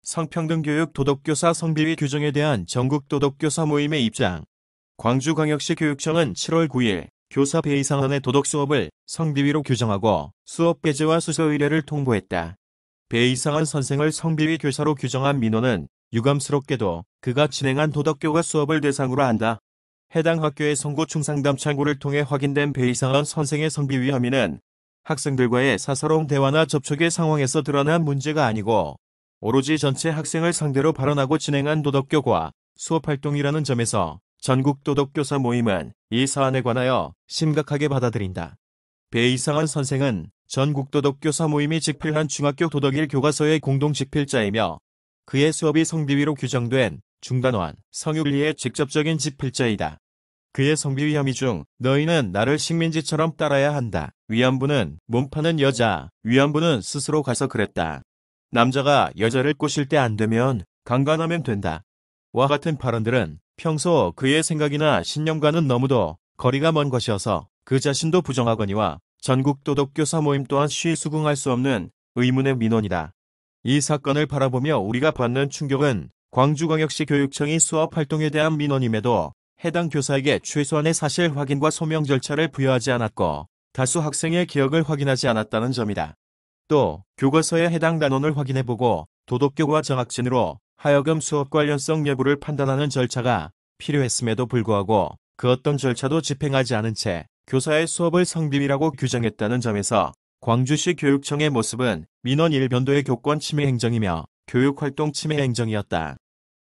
성평등교육 도덕교사 성비위 규정에 대한 전국 도덕교사 모임의 입장. 광주광역시 교육청은 7월 9일 교사 배의 상한의 도덕 수업을 성비위로 규정하고 수업 배제와 수서 의뢰를 통보했다. 배의 상한 선생을 성비위 교사로 규정한 민원은 유감스럽게도 그가 진행한 도덕교과 수업을 대상으로 한다. 해당 학교의 선고 충상담 창구를 통해 확인된 배의 상한 선생의 성비위 혐의는 학생들과의 사사로운 대화나 접촉의 상황에서 드러난 문제가 아니고 오로지 전체 학생을 상대로 발언하고 진행한 도덕교과 수업활동이라는 점에서 전국 도덕교사 모임은 이 사안에 관하여 심각하게 받아들인다. 배이상한 선생은 전국 도덕교사 모임이 집필한 중학교 도덕일 교과서의 공동 집필자이며 그의 수업이 성비위로 규정된 중단원 성윤리의 직접적인 집필자이다. 그의 성비위 혐의 중 너희는 나를 식민지처럼 따라야 한다. 위안부는 몸 파는 여자, 위안부는 스스로 가서 그랬다. 남자가 여자를 꼬실 때 안 되면 강간하면 된다. 와 같은 발언들은 평소 그의 생각이나 신념과는 너무도 거리가 먼 것이어서 그 자신도 부정하거니와 전국 도덕교사 모임 또한 쉬이 수긍할 수 없는 의문의 민원이다. 이 사건을 바라보며 우리가 받는 충격은 광주광역시 교육청이 수업활동에 대한 민원임에도 해당 교사에게 최소한의 사실 확인과 소명 절차를 부여하지 않았고 다수 학생의 기억을 확인하지 않았다는 점이다. 또 교과서의 해당 단원을 확인해보고 도덕교과 정학진으로 하여금 수업 관련성 여부를 판단하는 절차가 필요했음에도 불구하고 그 어떤 절차도 집행하지 않은 채 교사의 수업을 성비위라고 규정했다는 점에서 광주시 교육청의 모습은 민원 일변도의 교권 침해 행정이며 교육활동 침해 행정이었다.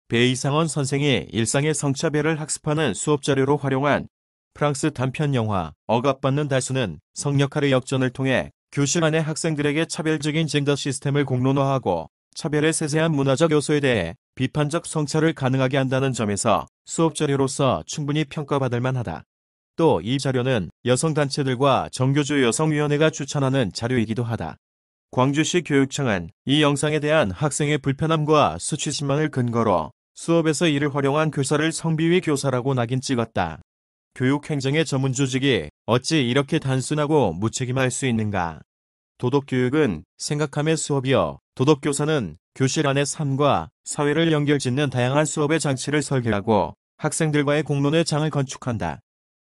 배이상원 선생이 일상의 성차별을 학습하는 수업자료로 활용한 프랑스 단편 영화 억압받는 다수는 성역할의 역전을 통해 교실 안의 학생들에게 차별적인 젠더 시스템을 공론화하고 차별의 세세한 문화적 요소에 대해 비판적 성찰을 가능하게 한다는 점에서 수업자료로서 충분히 평가받을 만하다. 또 이 자료는 여성단체들과 정교조 여성위원회가 추천하는 자료이기도 하다. 광주시 교육청은 이 영상에 대한 학생의 불편함과 수치심만을 근거로 수업에서 이를 활용한 교사를 성비위 교사라고 낙인 찍었다. 교육행정의 전문 조직이 어찌 이렇게 단순하고 무책임할 수 있는가? 도덕교육은 생각함의 수업이여 도덕교사는 교실 안의 삶과 사회를 연결짓는 다양한 수업의 장치를 설계하고 학생들과의 공론의 장을 건축한다.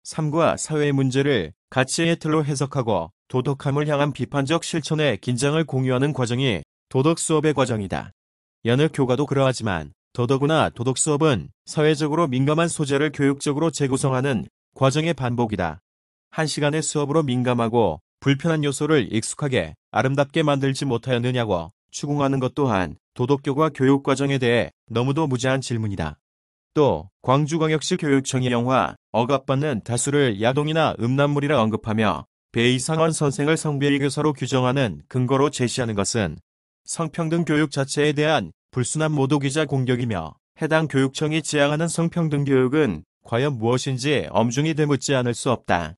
삶과 사회의 문제를 가치의 틀로 해석하고 도덕함을 향한 비판적 실천의 긴장을 공유하는 과정이 도덕 수업의 과정이다. 여느 교과도 그러하지만 도덕이나 도덕 수업은 사회적으로 민감한 소재를 교육적으로 재구성하는 과정의 반복이다. 한 시간의 수업으로 민감하고 불편한 요소를 익숙하게 아름답게 만들지 못하였느냐고 추궁하는 것 또한 도덕교과 교육과정에 대해 너무도 무지한 질문이다. 또 광주광역시 교육청이 영화 억압받는 다수를 야동이나 음란물이라 언급하며 배이상원 선생을 성비위 교사로 규정하는 근거로 제시하는 것은 성평등 교육 자체에 대한 불순한 모독이자 공격이며 해당 교육청이 지향하는 성평등 교육은 과연 무엇인지 엄중히 되묻지 않을 수 없다.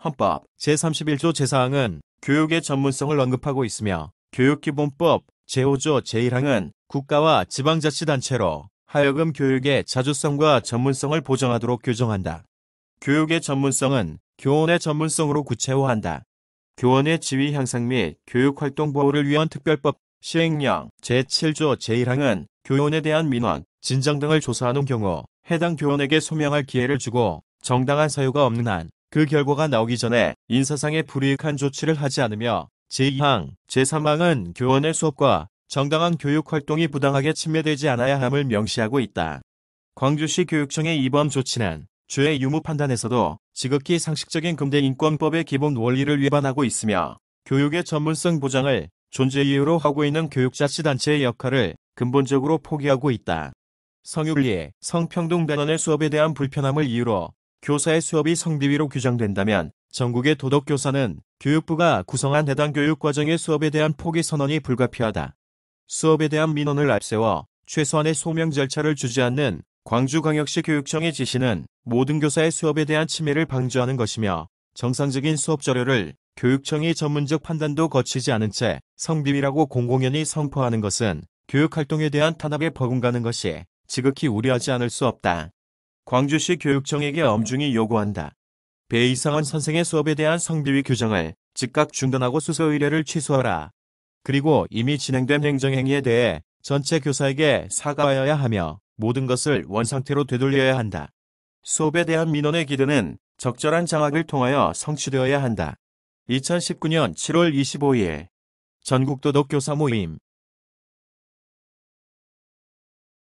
헌법 제31조 제4항은 교육의 전문성을 언급하고 있으며 교육기본법 제5조 제1항은 국가와 지방자치단체로 하여금 교육의 자주성과 전문성을 보장하도록 규정한다. 교육의 전문성은 교원의 전문성으로 구체화한다. 교원의 지위 향상 및 교육활동 보호를 위한 특별법 시행령 제7조 제1항은 교원에 대한 민원, 진정 등을 조사하는 경우 해당 교원에게 소명할 기회를 주고 정당한 사유가 없는 한 그 결과가 나오기 전에 인사상의 불이익한 조치를 하지 않으며 제2항, 제3항은 교원의 수업과 정당한 교육활동이 부당하게 침해되지 않아야 함을 명시하고 있다. 광주시 교육청의 이번 조치는 죄의 유무 판단에서도 지극히 상식적인 근대인권법의 기본 원리를 위반하고 있으며 교육의 전문성 보장을 존재 이유로 하고 있는 교육자치단체의 역할을 근본적으로 포기하고 있다. 성윤리, 성평등 단원의 수업에 대한 불편함을 이유로 교사의 수업이 성비위로 규정된다면 전국의 도덕교사는 교육부가 구성한 해당 교육과정의 수업에 대한 포기 선언이 불가피하다. 수업에 대한 민원을 앞세워 최소한의 소명 절차를 주지 않는 광주광역시 교육청의 지시는 모든 교사의 수업에 대한 침해를 방조하는 것이며 정상적인 수업 자료를 교육청이 전문적 판단도 거치지 않은 채 성비위라고 공공연히 선포하는 것은 교육활동에 대한 탄압에 버금가는 것이 지극히 우려하지 않을 수 없다. 광주시 교육청에게 엄중히 요구한다. 배이상원 선생의 수업에 대한 성비위 규정을 즉각 중단하고 수서 의뢰를 취소하라. 그리고 이미 진행된 행정행위에 대해 전체 교사에게 사과하여야 하며 모든 것을 원상태로 되돌려야 한다. 수업에 대한 민원의 기대는 적절한 장학을 통하여 성취되어야 한다. 2019년 7월 25일 전국도덕교사 모임